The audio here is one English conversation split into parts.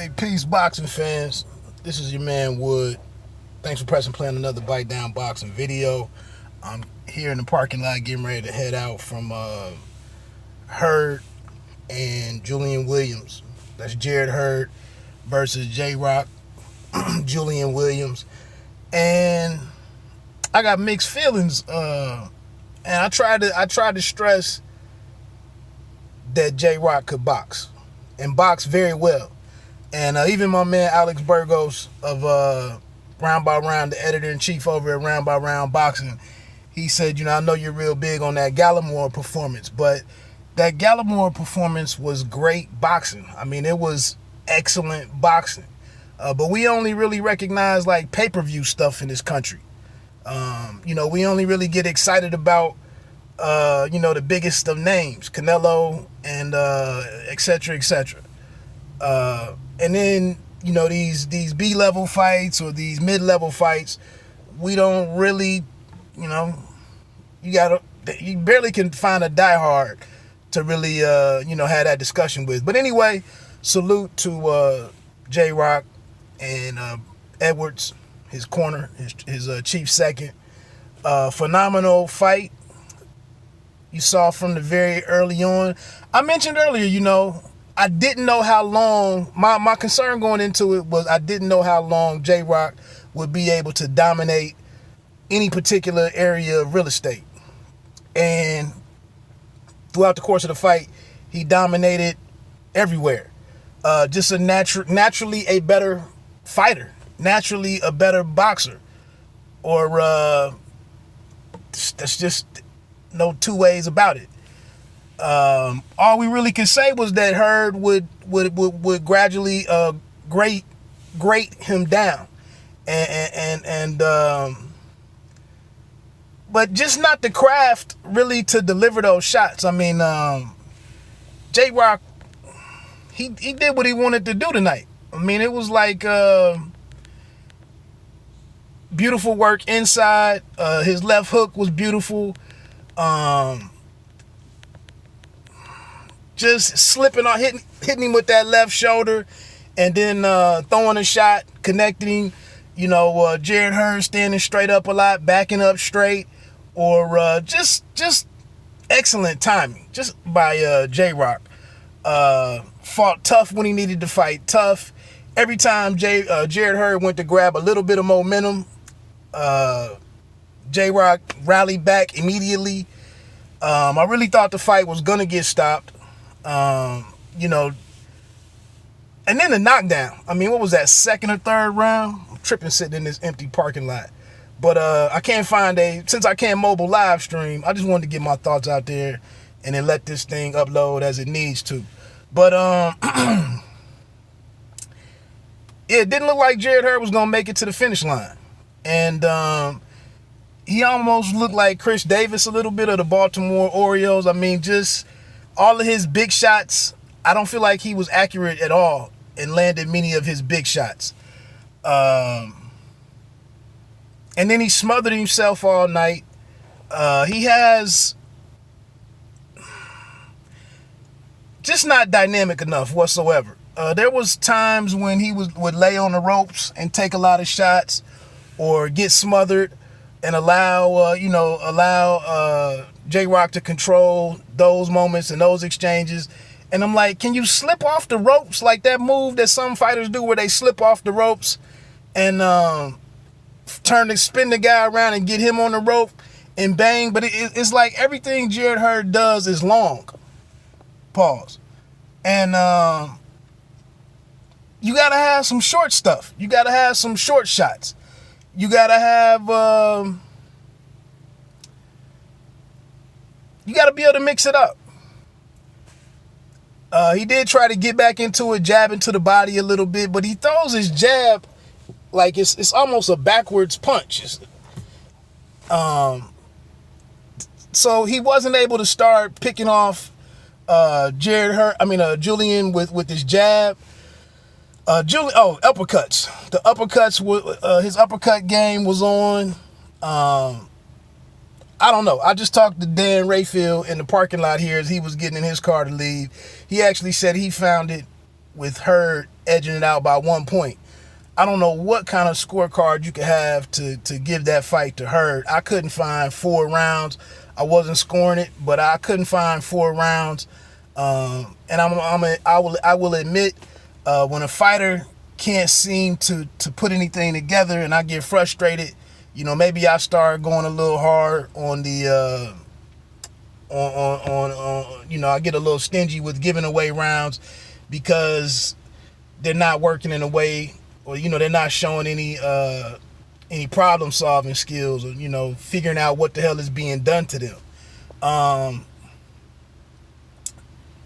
Hey, peace, boxing fans. This is your man Wood. Thanks for pressing play on another Bite Down boxing video. I'm here in the parking lot getting ready to head out from Hurd and Julian Williams. That's Jared Hurd versus J-Rock, Julian Williams. And I got mixed feelings. And I tried to stress that J-Rock could box and box very well. And even my man Alex Burgos of Round by Round, the editor-in-chief over at Round by Round Boxing, he said, I know you're real big on that Gallimore performance, but that Gallimore performance was great boxing. I mean, it was excellent boxing. But we only really recognize like pay-per-view stuff in this country. We only really get excited about the biggest of names, Canelo and et cetera, et cetera. And then, these B-level fights or these mid-level fights, we don't really, you barely can find a diehard to really, have that discussion with. But anyway, salute to J-Rock and Edwards, his corner, his chief second. Phenomenal fight. You saw from the very early on. I mentioned earlier, I didn't know how long, my concern going into it was I didn't know how long J-Rock would be able to dominate any particular area of real estate. And throughout the course of the fight, he dominated everywhere. Just naturally a better fighter, naturally a better boxer. Or that's just no two ways about it. All we really could say was that Hurd would gradually grate him down, and but just not the craft really to deliver those shots. I mean, J-Rock, he did what he wanted to do tonight. I mean, it was like beautiful work inside. His left hook was beautiful. Just slipping on, hitting him with that left shoulder, and then throwing a shot, connecting. Jared Hurd standing straight up a lot, backing up straight, or just excellent timing, just by J-Rock. Fought tough when he needed to fight tough. Every time Jared Hurd went to grab a little bit of momentum, J-Rock rallied back immediately. I really thought the fight was gonna get stopped. And then the knockdown. I mean, what was that, second or third round? I'm tripping sitting in this empty parking lot. But I can't find since I can't mobile live stream, I just wanted to get my thoughts out there and then let this thing upload as it needs to. But it didn't look like Jared Hurd was gonna make it to the finish line. And he almost looked like Chris Davis a little bit of the Baltimore Orioles. I mean, just all of his big shots, I don't feel like he was accurate at all and landed many of his big shots. And then he smothered himself all night. He has just not dynamic enough whatsoever. There was times when he would lay on the ropes and take a lot of shots or get smothered and allow J-Rock to control those moments and those exchanges. And I'm like, can you slip off the ropes like that move that some fighters do where they slip off the ropes and spin the guy around and get him on the rope and bang? But it's like everything Jared Hurd does is long. Pause. And you got to have some short stuff. You got to have some short shots. You got to have... you got to be able to mix it up. He did try to get back into it, jabbing to the body a little bit, but he throws his jab like it's almost a backwards punch. So he wasn't able to start picking off Julian with his jab. Uppercuts. The uppercuts, his uppercut game was on. I don't know. I just talked to Dan Rayfield in the parking lot here as he was getting in his car to leave. He actually said he found it with Hurd edging it out by 1 point. I don't know what kind of scorecard you could have to give that fight to Hurd. I couldn't find 4 rounds. I wasn't scoring it, but I couldn't find 4 rounds. And I will admit, when a fighter can't seem to put anything together and I get frustrated, maybe I start going a little hard on the I get a little stingy with giving away rounds because they're not working in a way, or they're not showing any problem solving skills, or figuring out what the hell is being done to them.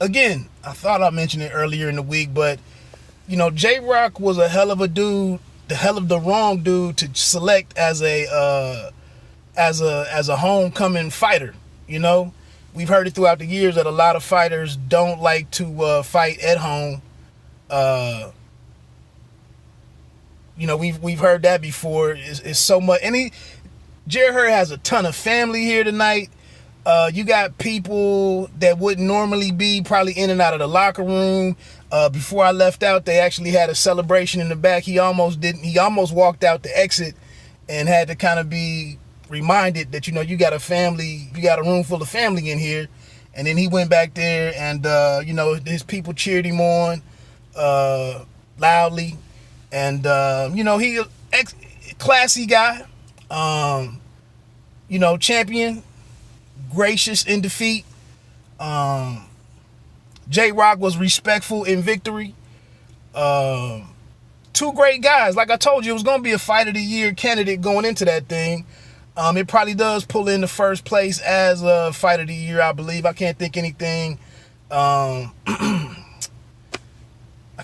Again, I thought I mentioned it earlier in the week, but J-Rock was a hell of a dude, the wrong dude to select as a homecoming fighter. We've heard it throughout the years that a lot of fighters don't like to fight at home. We've heard that before. It's so much. Jerry Hurd has a ton of family here tonight. You got people that wouldn't normally be probably in and out of the locker room. Before I left out, they actually had a celebration in the back. He almost walked out the exit and had to kind of be reminded that, you got a family, you got a room full of family in here. And then he went back there and, his people cheered him on loudly. And, he classy guy, champion, gracious in defeat. J-Rock was respectful in victory. 2 great guys. Like I told you, it was going to be a fight of the year candidate going into that thing. It probably does pull in the first place as a fight of the year, I believe. I can't think anything. I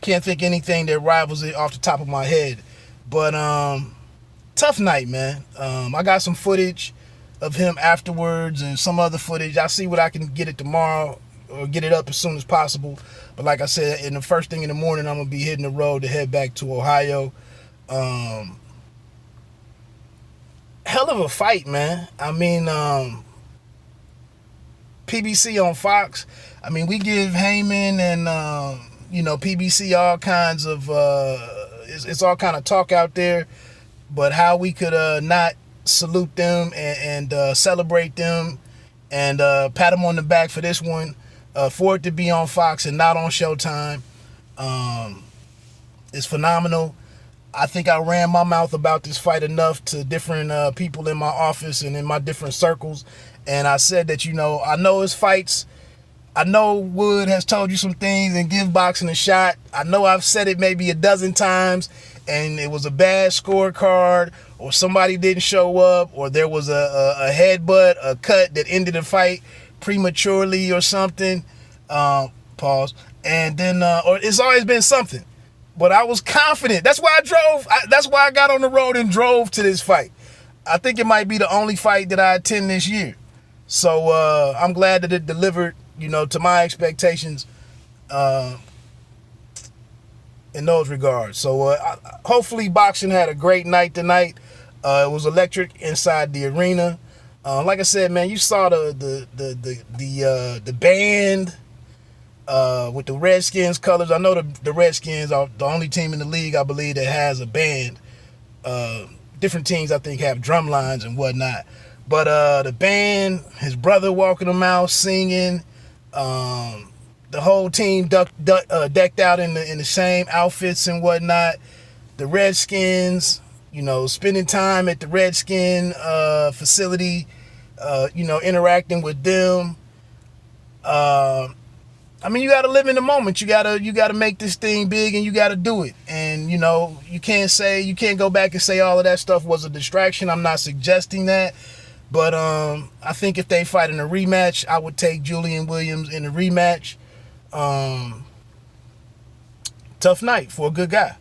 can't think anything that rivals it off the top of my head. But tough night, man. I got some footage of him afterwards and some other footage. I'll see what I can get it tomorrow or get it up as soon as possible. But like I said, in the first thing in the morning, I'm going to be hitting the road to head back to Ohio. Hell of a fight, man. I mean, PBC on Fox. I mean, we give Heyman and, PBC all kinds of, it's all kind of talk out there. But how we could not salute them and celebrate them and pat them on the back for this one, for it to be on Fox and not on Showtime, is phenomenal. I think I ran my mouth about this fight enough to different people in my office and in my different circles. And I said that, I know his fights. I know Wood has told you some things and give boxing a shot. I know I've said it maybe a dozen times and it was a bad scorecard or somebody didn't show up or there was a headbutt, a cut that ended the fight prematurely or something. Pause. And then, or it's always been something. But I was confident. That's why I drove. That's why I got on the road and drove to this fight. I think it might be the only fight that I attend this year. So I'm glad that it delivered, to my expectations in those regards. So hopefully boxing had a great night tonight. It was electric inside the arena. Like I said, man, you saw the band with the Redskins colors. I know the Redskins are the only team in the league, I believe, that has a band. Different teams, I think, have drum lines and whatnot. But the band, his brother walking them out, singing. The whole team decked out in the same outfits and whatnot. The Redskins, spending time at the Redskin facility, interacting with them. I mean, you got to live in the moment. You got to make this thing big and you got to do it. And, you can't go back and say all of that stuff was a distraction. I'm not suggesting that. But I think if they fight in a rematch, I would take Julian Williams in a rematch. Tough night for a good guy.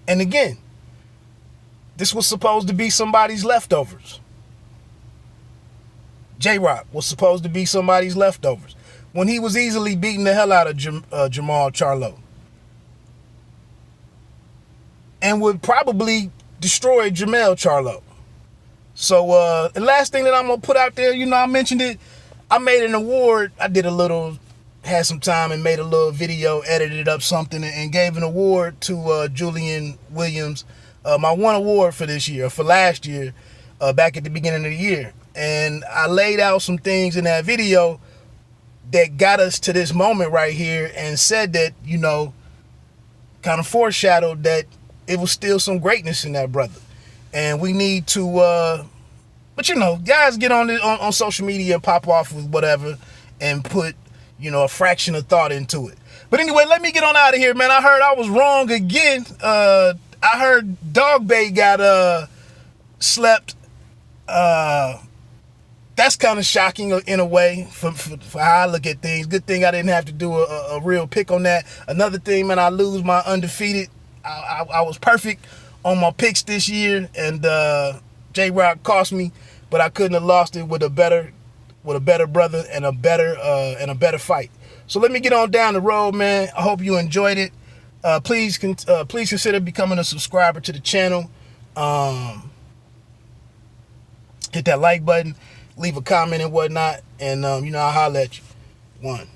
And again, this was supposed to be somebody's leftovers. J-Rock was supposed to be somebody's leftovers when he was easily beating the hell out of Jamal Charlo. And would probably destroy Jamel Charlo. So the last thing that I'm going to put out there, I mentioned it. I made an award. I did a little had some time and made a little video, edited up something, and gave an award to Julian Williams, my one award for this year, for last year, back at the beginning of the year. And I laid out some things in that video that got us to this moment right here, and said that, you know, kind of foreshadowed that it was still some greatness in that brother. And we need to, but you know, guys get on social media and pop off with whatever and put, you know, a fraction of thought into it. But anyway, let me get on out of here, man. I heard I was wrong again. I heard Dog Bay got slept. That's kind of shocking in a way for how I look at things. Good thing I didn't have to do a real pick on that. Another thing, man, I lose my undefeated. I was perfect on my picks this year, and J-Rock cost me, but I couldn't have lost it with a better brother and a better fight. So let me get on down the road, man. I hope you enjoyed it. Please consider becoming a subscriber to the channel. Hit that like button, leave a comment and whatnot, and you know, I'll holler at you. One.